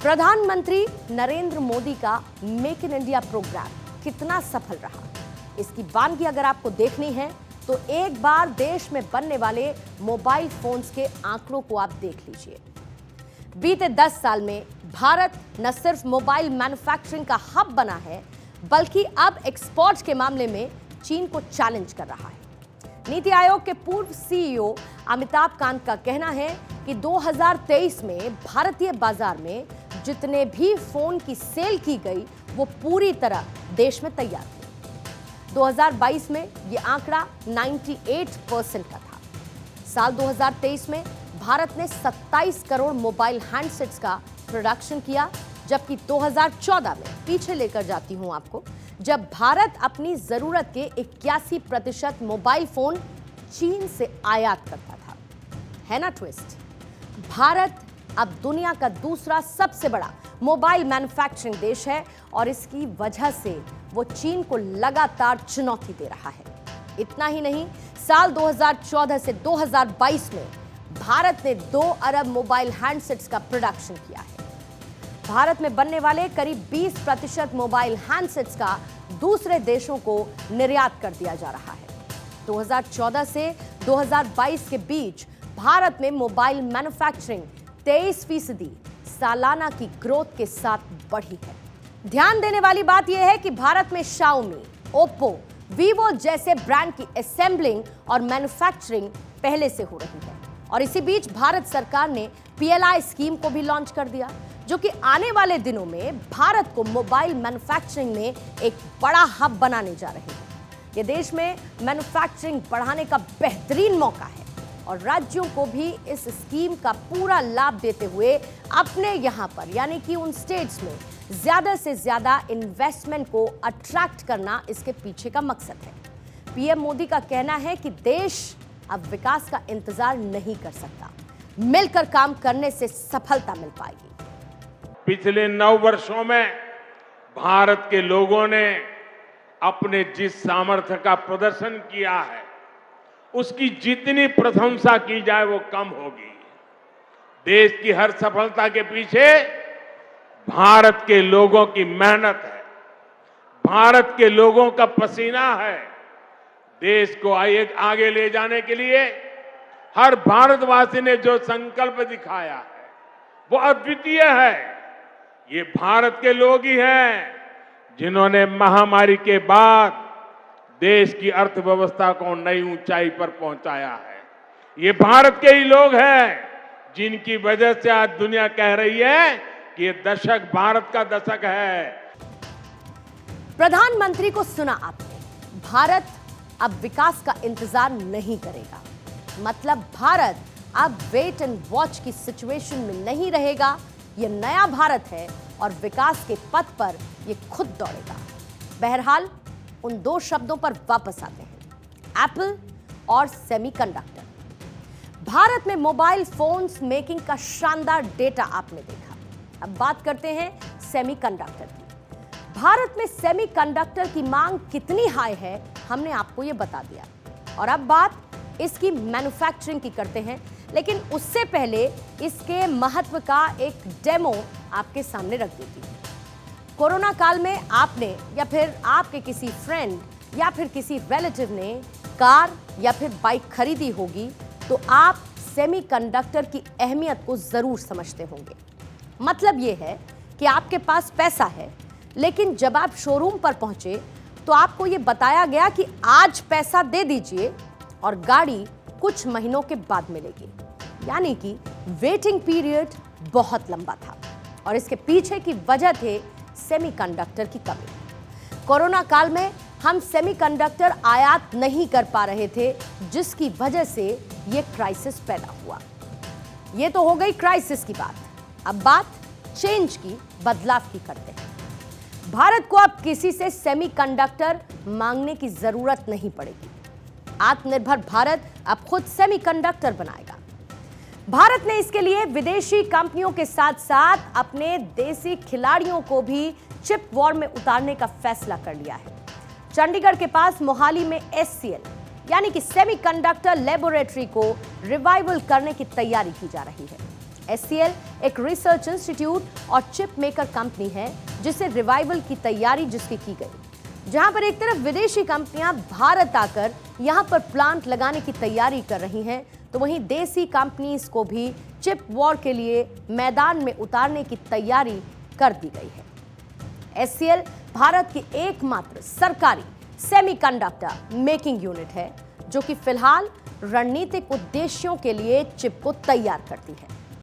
प्रधानमंत्री नरेंद्र मोदी का make in India programme कितना सफल रहा, इसकी वानगी अगर आपको देखनी है तो एक बार देश में बनने वाले मोबाइल फोन्स के आंकड़ों को आप देख लीजिए। बीते 10 साल में भारत न सिर्फ मोबाइल मैन्युफैक्चरिंग का हब बना है, बल्कि अब एक्सपोर्ट के मामले में चीन को चैलेंज कर रहा है। नीति आयोग के पूर्व सीईओ अमिताभ कांत का कहना है कि 2023 में भारतीय बाजार में जितने भी फोन की सेल की गई वो पूरी तरह देश में तैयार थे। 2022 में ये आंकड़ा 98% का था। साल 2023 में भारत ने 27 करोड़ मोबाइल हैंडसेट्स का प्रोडक्शन किया, जबकि 2014 में, पीछे लेकर जाती हूं आपको, जब भारत अपनी जरूरत के 81% मोबाइल फोन चीन से आयात करता था। है ना ट्विस्ट? भारत अब दुनिया का दूसरा सबसे बड़ा मोबाइल मैन्युफैक्चरिंग देश है और इसकी वजह से वो चीन को लगातार चुनौती दे रहा है। इतना ही नहीं, साल 2014 से 2022 में भारत ने 2 अरब मोबाइल हैंडसेट्स का प्रोडक्शन किया है। भारत में बनने वाले करीब 20% मोबाइल हैंडसेट्स का दूसरे देशों को निर्यात कर दिया जा रहा है। 2014 से 2022 के बीच भारत में मोबाइल मैन्युफैक्चरिंग 23% सालाना की ग्रोथ के साथ बढ़ी है। ध्यान देने वाली बात यह है कि भारत में शाओमी, ओप्पो, वीवो जैसे ब्रांड की असेंबलिंग और मैन्युफैक्चरिंग पहले से हो रही है। और इसी बीच भारत सरकार ने PLI स्कीम को भी लॉन्च कर दिया, जो कि आने वाले दिनों में भारत को मोबाइल मैन्युफैक्चरिंग में एक बड़ा हब बनाने जा रही है। ये देश में मैन्युफैक्चरिंग बढ़ाने का बेहतरीन मौका है और राज्यों को भी इस स्कीम का पूरा लाभ देते हुए अपने यहाँ पर, यानी कि उन स्टेट्स में ज्यादा से ज्यादा इन्वेस्टमेंट को अट्रैक्ट करना इसके पीछे का मकसद है। पीएम मोदी का कहना है कि देश अब विकास का इंतजार नहीं कर सकता, मिलकर काम करने से सफलता मिल पाएगी। पिछले 9 वर्षों में भारत के लोगों ने अपने जिस सामर्थ्य का प्रदर्शन किया है, उसकी जितनी प्रशंसा की जाए वो कम होगी। देश की हर सफलता के पीछे भारत के लोगों की मेहनत है, भारत के लोगों का पसीना है। देश को आगे ले जाने के लिए हर भारतवासी ने जो संकल्प दिखाया है वो अद्वितीय है। ये भारत के लोग ही हैं जिन्होंने महामारी के बाद देश की अर्थव्यवस्था को नई ऊंचाई पर पहुंचाया है। ये भारत के ही लोग हैं जिनकी वजह से आज दुनिया कह रही है कि ये दशक भारत का दशक है। प्रधानमंत्री को सुना आपने। भारत अब विकास का इंतजार नहीं करेगा, मतलब भारत अब वेट एंड वॉच की सिचुएशन में नहीं रहेगा। ये नया भारत है और विकास के पथ पर ये खुद दौड़ेगा। बहरहाल उन 2 शब्दों पर वापस आते हैं, एप्पल और सेमीकंडक्टर। भारत में मोबाइल फोन्स मेकिंग का शानदार डेटा आपने देखा। अब बात करते हैं सेमीकंडक्टर की। भारत में सेमीकंडक्टर की मांग कितनी हाई है हमने आपको ये बता दिया, और अब बात इसकी मैन्युफैक्चरिंग की करते हैं। लेकिन उससे पहले इसके महत्व का एक डेमो आपके सामने रख देती हूं। कोरोना काल में आपने या फिर आपके किसी फ्रेंड या फिर किसी रिलेटिव ने कार या फिर बाइक खरीदी होगी तो आप सेमीकंडक्टर की अहमियत को जरूर समझते होंगे। मतलब ये है कि आपके पास पैसा है, लेकिन जब आप शोरूम पर पहुंचे तो आपको ये बताया गया कि आज पैसा दे दीजिए और गाड़ी कुछ महीनों के बाद मिलेगी। यानी कि वेटिंग पीरियड बहुत लंबा था और इसके पीछे की वजह थे सेमीकंडक्टर की कमी। कोरोना काल में हम सेमीकंडक्टर आयात नहीं कर पा रहे थे, जिसकी वजह से यह क्राइसिस पैदा हुआ। यह तो हो गई क्राइसिस की बात। अब बात चेंज की, बदलाव की करते हैं। भारत को अब किसी से सेमीकंडक्टर मांगने की जरूरत नहीं पड़ेगी। आत्मनिर्भर भारत अब खुद सेमीकंडक्टर बनाएगा। भारत ने इसके लिए विदेशी कंपनियों के साथ साथ अपने देसी खिलाड़ियों को भी चिप वॉर में उतारने का फैसला कर लिया है। चंडीगढ़ के पास मोहाली में SCL यानी कि सेमीकंडक्टर लेबोरेटरी को रिवाइवल करने की तैयारी की जा रही है। SCL एक रिसर्च इंस्टीट्यूट और चिप मेकर कंपनी है जिसे रिवाइवल की तैयारी जिसकी की गई, जहां पर एक तरफ विदेशी कंपनियां भारत आकर यहां पर प्लांट लगाने की तैयारी कर रही हैं, तो वहीं देसी कंपनीज को भी चिप वॉर के लिए मैदान में उतारने की तैयारी कर दी गई है। SCL भारत की एकमात्र सरकारी सेमीकंडक्टर मेकिंग यूनिट है जो कि फिलहाल रणनीतिक उद्देश्यों के लिए चिप को तैयार करती है।